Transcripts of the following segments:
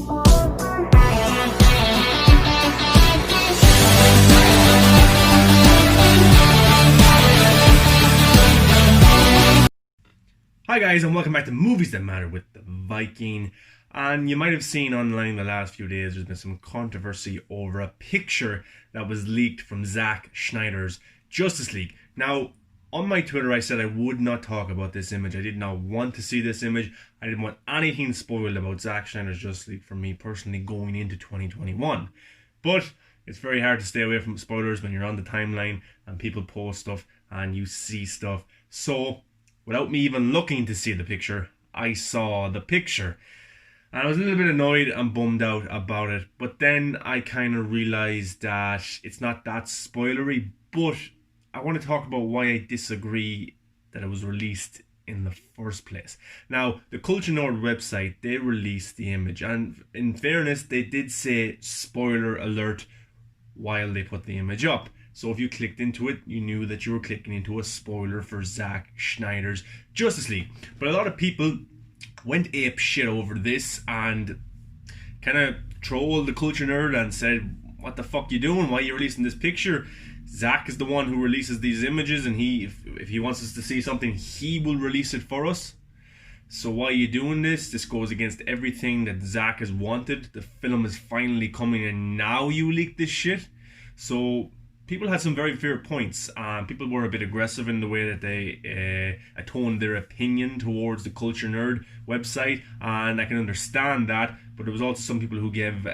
Hi guys, and welcome back to Movies That Matter with the Viking. And you might have seen online the last few days there's been some controversy over a picture that was leaked from Zack Snyder's Justice League. Now, on my Twitter I said I would not talk about this image. I did not want to see this image. I didn't want anything spoiled about Zack Snyder's Justice League for me personally going into 2021. But it's very hard to stay away from spoilers when you're on the timeline and people post stuff and you see stuff. So without me even looking to see the picture, I saw the picture. And I was a little bit annoyed and bummed out about it. But then I kind of realised that it's not that spoilery. But I want to talk about why I disagree that it was released in the first place. Now, the Culture Nord website, they released the image. And in fairness, they did say spoiler alert while they put the image up. So if you clicked into it, you knew that you were clicking into a spoiler for Zack Snyder's Justice League. But a lot of people went ape shit over this and kind of trolled the Culture Nerd and said, what the fuck you doing? Why are you releasing this picture? Zack is the one who releases these images, and if he wants us to see something, he will release it for us. So why are you doing this? This goes against everything that Zack has wanted. The film is finally coming and now you leak this shit. So people had some very fair points. People were a bit aggressive in the way that they atoned their opinion towards the Culture Nerd website, and I can understand that. But there was also some people who gave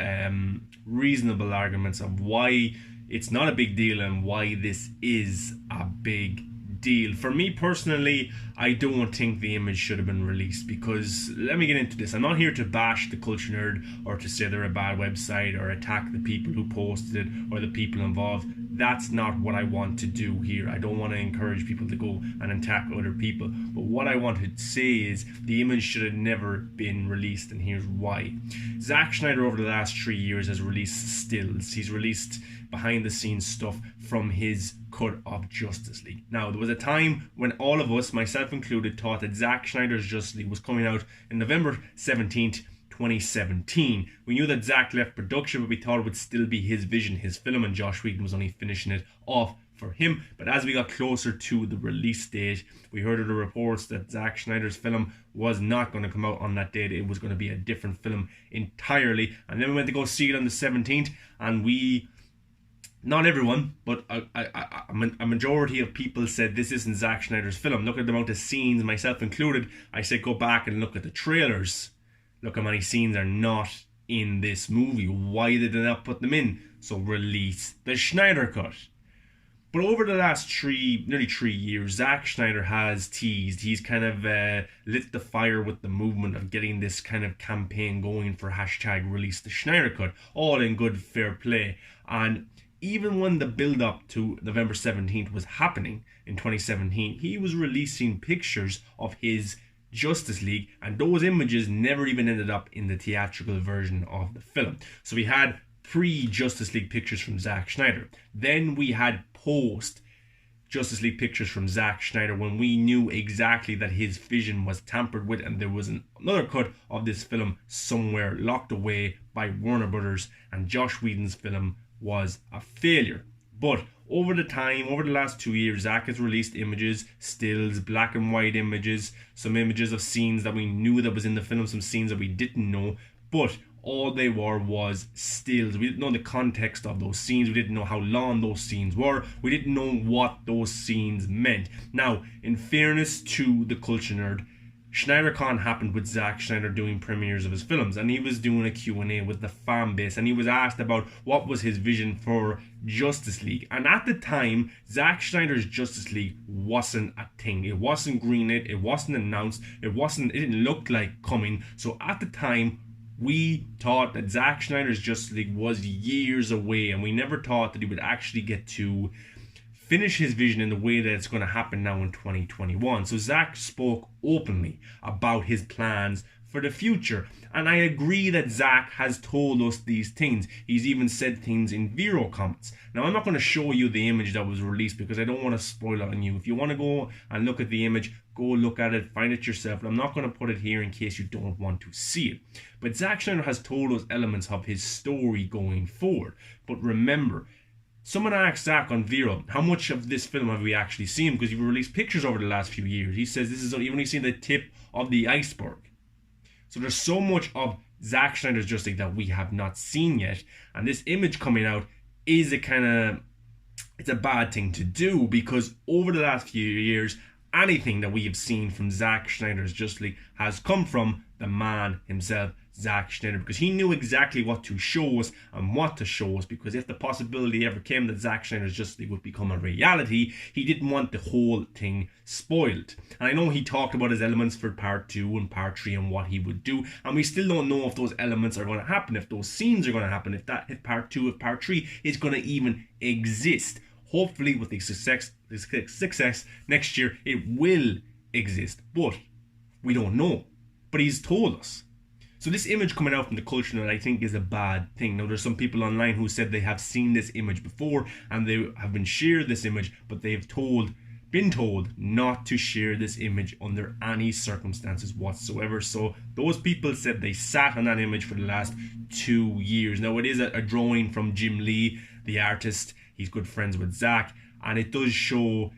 reasonable arguments of why it's not a big deal and why this is a big deal. For me personally, I don't think the image should have been released, because let me get into this. I'm not here to bash the Culture Nerd or to say they're a bad website or attack the people who posted it or the people involved. That's not what I want to do here. I don't want to encourage people to go and attack other people. But what I want to say is the image should have never been released, and here's why. Zack Snyder over the last 3 years has released stills. He's released behind the scenes stuff from his cut of Justice League. Now, there was a time when all of us, myself included, thought that Zack Snyder's Justice League was coming out in November 17th, 2017. We knew that Zack left production, but we thought it would still be his vision, his film, and Joss Whedon was only finishing it off for him. But as we got closer to the release date, we heard of the reports that Zack Snyder's film was not going to come out on that date. It was going to be a different film entirely. And then we went to go see it on the 17th, and not everyone, but a majority of people said this isn't Zack Snyder's film. Look at the amount of scenes, myself included. I said go back and look at the trailers. Look how many scenes are not in this movie. Why did they not put them in? So release the Snyder Cut. But over the last nearly 3 years, Zack Snyder has teased. He's kind of lit the fire with the movement of getting this kind of campaign going for hashtag release the Snyder Cut. All in good fair play. And even when the build-up to November 17th was happening in 2017, he was releasing pictures of his Justice League, and those images never even ended up in the theatrical version of the film. So we had pre-Justice League pictures from Zack Snyder. Then we had post-Justice League pictures from Zack Snyder when we knew exactly that his vision was tampered with and there was another cut of this film somewhere locked away by Warner Brothers, and Joss Whedon's film was a failure. But over the last 2 years, Zack has released images, stills, black and white images, some images of scenes that we knew that was in the film, some scenes that we didn't know, but all they were was stills. We didn't know the context of those scenes. We didn't know how long those scenes were. We didn't know what those scenes meant. Now, in fairness to the Culture Nerd, SnyderCon happened with Zack Snyder doing premieres of his films, and he was doing a Q&A with the fan base, and he was asked about what was his vision for Justice League. And at the time, Zack Snyder's Justice League wasn't a thing. It wasn't greenlit, it wasn't announced, it didn't look like coming. So at the time, we thought that Zack Snyder's Justice League was years away, and we never thought that he would actually get to finish his vision in the way that it's going to happen now in 2021. So Zack spoke openly about his plans for the future. And I agree that Zack has told us these things. He's even said things in Vero comments. Now, I'm not going to show you the image that was released because I don't want to spoil it on you. If you want to go and look at the image, go look at it, find it yourself. And I'm not going to put it here in case you don't want to see it. But Zack Snyder has told us elements of his story going forward. But remember, someone asked Zack on Vero, how much of this film have we actually seen? Because you've released pictures over the last few years. He says this is you've only seen the tip of the iceberg. So there's so much of Zack Snyder's Justice League that we have not seen yet. And this image coming out is it's a bad thing to do, because over the last few years, anything that we have seen from Zack Snyder's Justice League has come from the man himself, Zack Snyder, because he knew exactly what to show us and what to show us, because if the possibility ever came that Zack Snyder's Justice League would become a reality, he didn't want the whole thing spoiled. And I know he talked about his elements for part 2 and part 3 and what he would do, and we still don't know if those elements are going to happen, if those scenes are going to happen, if part 2, if part 3 is going to even exist. Hopefully with the success next year, it will exist, but we don't know. But he's told us. So this image coming out from the culture net, I think, is a bad thing. Now, there's some people online who said they have seen this image before and they have been shared this image, but they've been told not to share this image under any circumstances whatsoever. So those people said they sat on that image for the last 2 years. Now, it is a drawing from Jim Lee, the artist. He's good friends with Zack, and it does show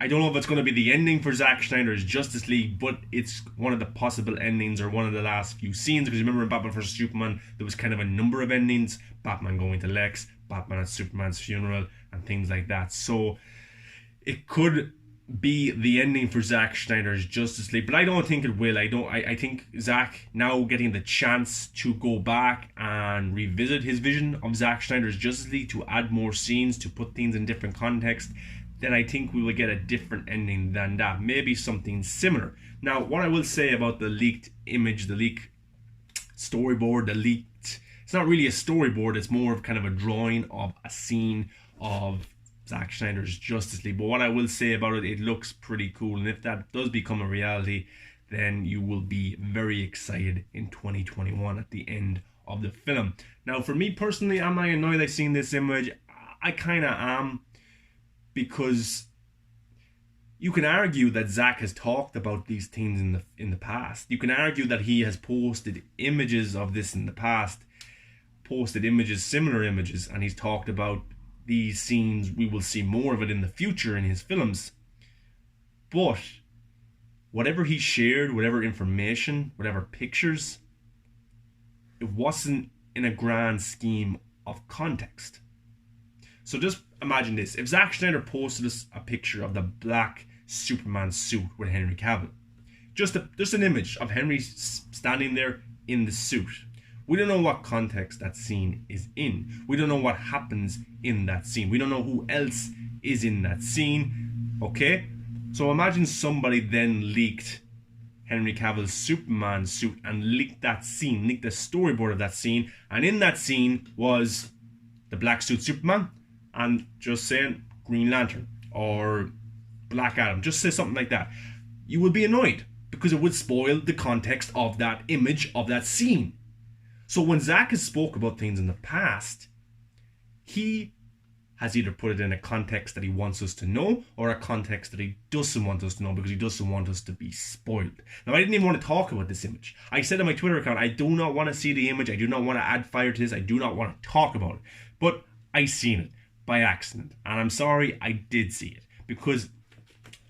I don't know if it's going to be the ending for Zack Snyder's Justice League, but it's one of the possible endings, or one of the last few scenes, because remember in Batman vs Superman, there was kind of a number of endings. Batman going to Lex, Batman at Superman's funeral, and things like that. So it could be the ending for Zack Snyder's Justice League, but I don't think it will. I think Zack, now getting the chance to go back and revisit his vision of Zack Snyder's Justice League, to add more scenes, to put things in different context, then I think we will get a different ending than that. Maybe something similar. Now, what I will say about the leaked image, the leaked storyboard, it's not really a storyboard, it's more of kind of a drawing of a scene of Zack Snyder's Justice League. But what I will say about it, it looks pretty cool. And if that does become a reality, then you will be very excited in 2021 at the end of the film. Now, for me personally, am I annoyed I've seen this image? I kind of am. Because you can argue that Zack has talked about these things in the past. You can argue that he has posted images of this in the past, similar images, and he's talked about these scenes. We will see more of it in the future in his films. But whatever he shared, whatever information, whatever pictures, it wasn't in a grand scheme of context. So just imagine this. If Zack Snyder posted us a picture of the black Superman suit with Henry Cavill, just an image of Henry standing there in the suit, we don't know what context that scene is in. We don't know what happens in that scene. We don't know who else is in that scene. Okay? So imagine somebody then leaked Henry Cavill's Superman suit and leaked that scene, leaked the storyboard of that scene, and in that scene was the black suit Superman, and just saying Green Lantern or Black Adam, just say something like that. You would be annoyed because it would spoil the context of that image, of that scene. So when Zack has spoke about things in the past, he has either put it in a context that he wants us to know, or a context that he doesn't want us to know because he doesn't want us to be spoiled. Now, I didn't even want to talk about this image. I said on my Twitter account, I do not want to see the image. I do not want to add fire to this. I do not want to talk about it. But I seen it by accident, and I'm sorry I did see it, because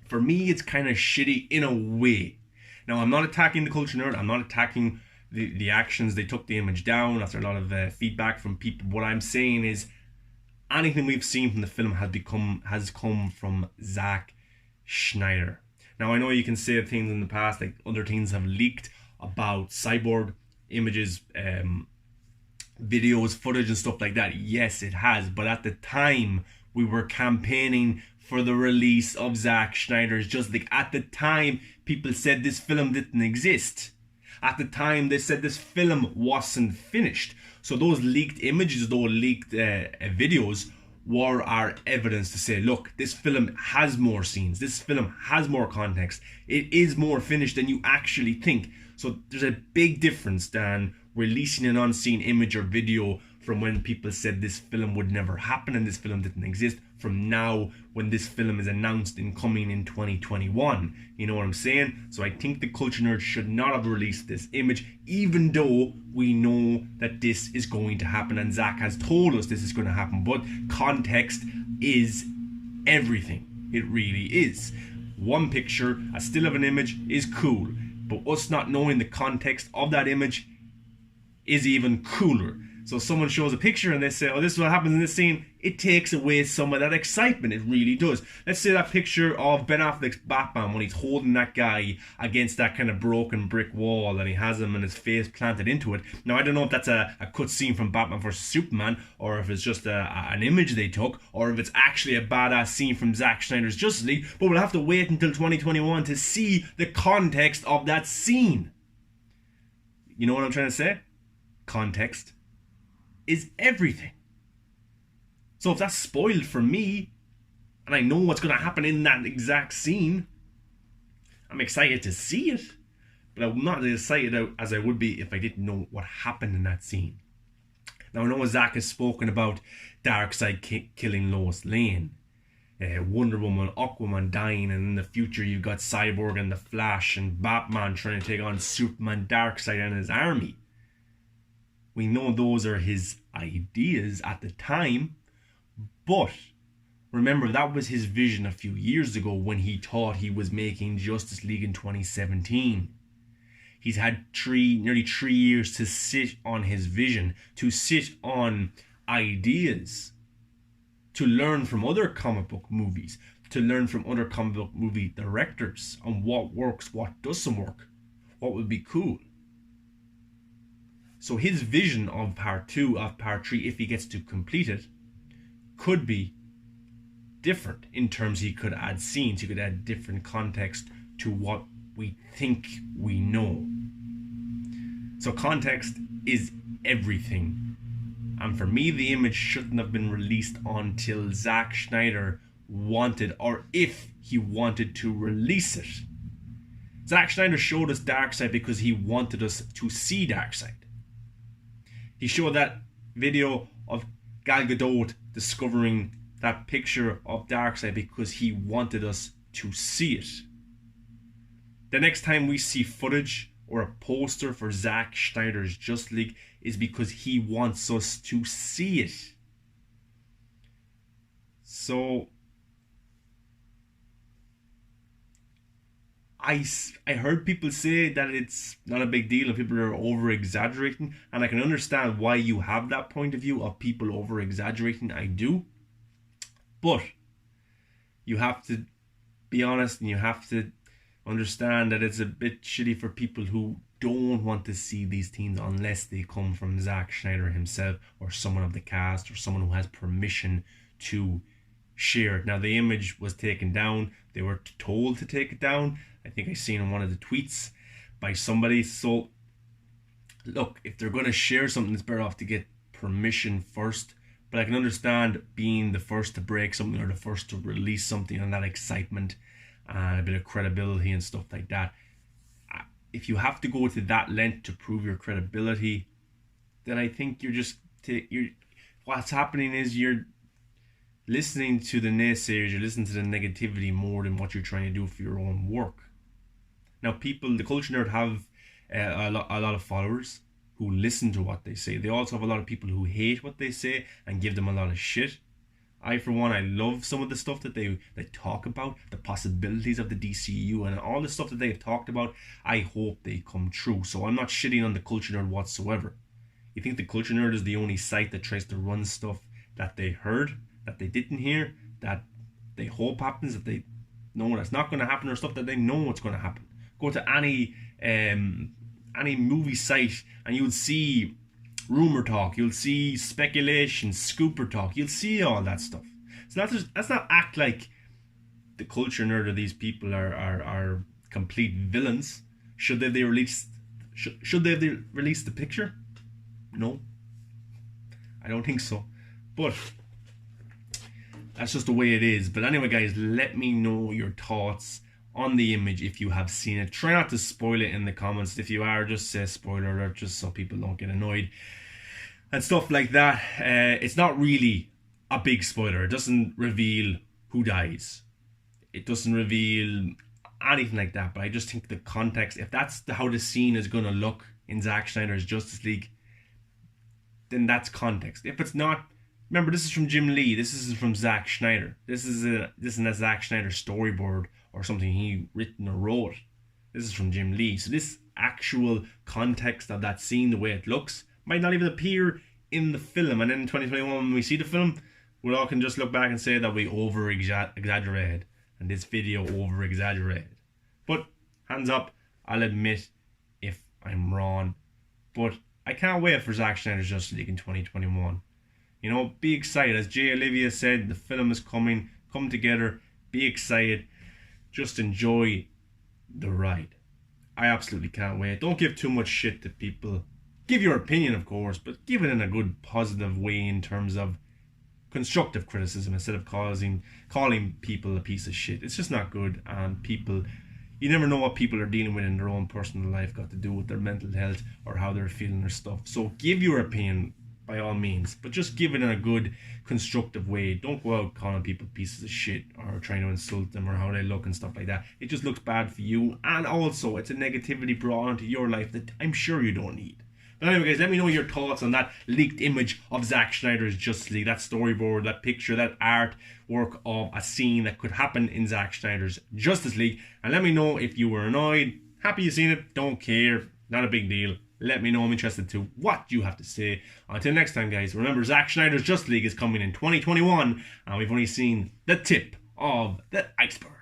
for me it's kind of shitty in a way. Now, I'm not attacking the culture nerd, I'm not attacking the actions. They took the image down after a lot of feedback from people. What I'm saying is anything we've seen from the film has come from Zack Snyder. Now, I know you can say things in the past, like other things have leaked about Cyborg images, videos, footage and stuff like that. Yes, it has, but at the time we were campaigning for the release of Zack Snyder's Justice League. At the time, people said this film didn't exist. At the time, they said this film wasn't finished. So those leaked images, those leaked videos were our evidence to say, look, this film has more scenes, this film has more context, it is more finished than you actually think. So there's a big difference than releasing an unseen image or video from when people said this film would never happen and this film didn't exist, from now when this film is announced and coming in 2021. You know what I'm saying? So I think the Culture Nerd should not have released this image, even though we know that this is going to happen and Zach has told us this is going to happen. But context is everything. It really is. One picture, a still of an image, is cool, but us not knowing the context of that image is even cooler. So someone shows a picture and they say, oh, this is what happens in this scene. It takes away some of that excitement. It really does. Let's say that picture of Ben Affleck's Batman when he's holding that guy against that kind of broken brick wall and he has him and his face planted into it. Now, I don't know if that's a cut scene from Batman vs. Superman, or if it's just an image they took, or if it's actually a badass scene from Zack Snyder's Justice League. But we'll have to wait until 2021 to see the context of that scene. You know what I'm trying to say? Context is everything. So if that's spoiled for me and I know what's going to happen in that exact scene, I'm excited to see it, but I'm not as excited as I would be if I didn't know what happened in that scene. Now, I know Zach has spoken about Darkseid killing Lois Lane, Wonder Woman, Aquaman dying, and in the future you've got Cyborg and the Flash and Batman trying to take on Superman, Darkseid and his army. We know those are his ideas at the time, but remember, that was his vision a few years ago when he thought he was making Justice League in 2017. He's had nearly 3 years to sit on his vision, to sit on ideas, to learn from other comic book movies, to learn from other comic book movie directors on what works, what doesn't work, what would be cool. So his vision of part 2, of part 3, if he gets to complete it, could be different in terms he could add scenes, he could add different context to what we think we know. So context is everything. And for me, the image shouldn't have been released until Zack Snyder wanted, or if he wanted to release it. Zack Snyder showed us Darkseid because he wanted us to see Darkseid. He showed that video of Gal Gadot discovering that picture of Darkseid because he wanted us to see it. The next time we see footage or a poster for Zack Snyder's Justice League is because he wants us to see it. So I heard people say that it's not a big deal and people are over-exaggerating, and I can understand why you have that point of view of people over-exaggerating. I do. But you have to be honest and you have to understand that it's a bit shitty for people who don't want to see these things unless they come from Zack Snyder himself or someone of the cast or someone who has permission to share it. Now, the image was taken down. They were told to take it down. I think I seen in one of the tweets by somebody. So look, if they're going to share something, it's better off to get permission first. But I can understand being the first to break something or the first to release something and that excitement and a bit of credibility and stuff like that. If you have to go to that length to prove your credibility, then I think what's happening is you're listening to the naysayers, you're listening to the negativity more than what you're trying to do for your own work. Now, the Culture Nerd have a lot of followers who listen to what they say. They also have a lot of people who hate what they say and give them a lot of shit. I, for one, I love some of the stuff that they talk about, the possibilities of the DCU and all the stuff that they've talked about. I hope they come true. So I'm not shitting on the Culture Nerd whatsoever. You think the Culture Nerd is the only site that tries to run stuff that they heard, that they didn't hear, that they hope happens, that they know that's not going to happen, or stuff that they know what's going to happen? Go to any movie site and you'll see rumor talk, you'll see speculation, scooper talk, you'll see all that stuff. So let's not act like the Culture Nerd or these people are complete villains. Should they have released the picture? No, I don't think so. But that's just the way it is. But anyway, guys, let me know your thoughts on the image if you have seen it. Try not to spoil it in the comments. If you are, just say spoiler alert just so people don't get annoyed and stuff like that. It's not really a big spoiler. It doesn't reveal who dies. It doesn't reveal anything like that. But I just think the context, if that's how the scene is going to look in Zack Snyder's Justice League, then that's context. If it's not, remember, this is from Jim Lee. This is from Zack Snyder. This isn't a Zack Snyder storyboard or something he written or wrote. This is from Jim Lee. So this actual context of that scene, the way it looks, might not even appear in the film. And then in 2021, when we see the film, we all can just look back and say that we over-exaggerated. And this video over-exaggerated. But, hands up, I'll admit if I'm wrong. But I can't wait for Zack Snyder's Justice League in 2021. You know, be excited. As Jay Olivia said, the film is coming. Come together. Be excited. Just enjoy the ride. I absolutely can't wait. Don't give too much shit to people. Give your opinion, of course, but give it in a good, positive way in terms of constructive criticism instead of calling people a piece of shit. It's just not good, and people, you never know what people are dealing with in their own personal life, got to do with their mental health or how they're feeling or stuff. So give your opinion by all means, but just give it in a good, constructive way. Don't go out calling people pieces of shit or trying to insult them or how they look and stuff like that. It just looks bad for you, and also it's a negativity brought onto your life that I'm sure you don't need. But anyway, guys, let me know your thoughts on that leaked image of Zack Snyder's Justice League, that storyboard, that picture, that artwork of a scene that could happen in Zack Snyder's Justice League. And let me know if you were annoyed, happy you seen it, don't care, not a big deal. Let me know, I'm interested to what you have to say. Until next time, guys, remember Zack Snyder's Justice League is coming in 2021, and we've only seen the tip of the iceberg.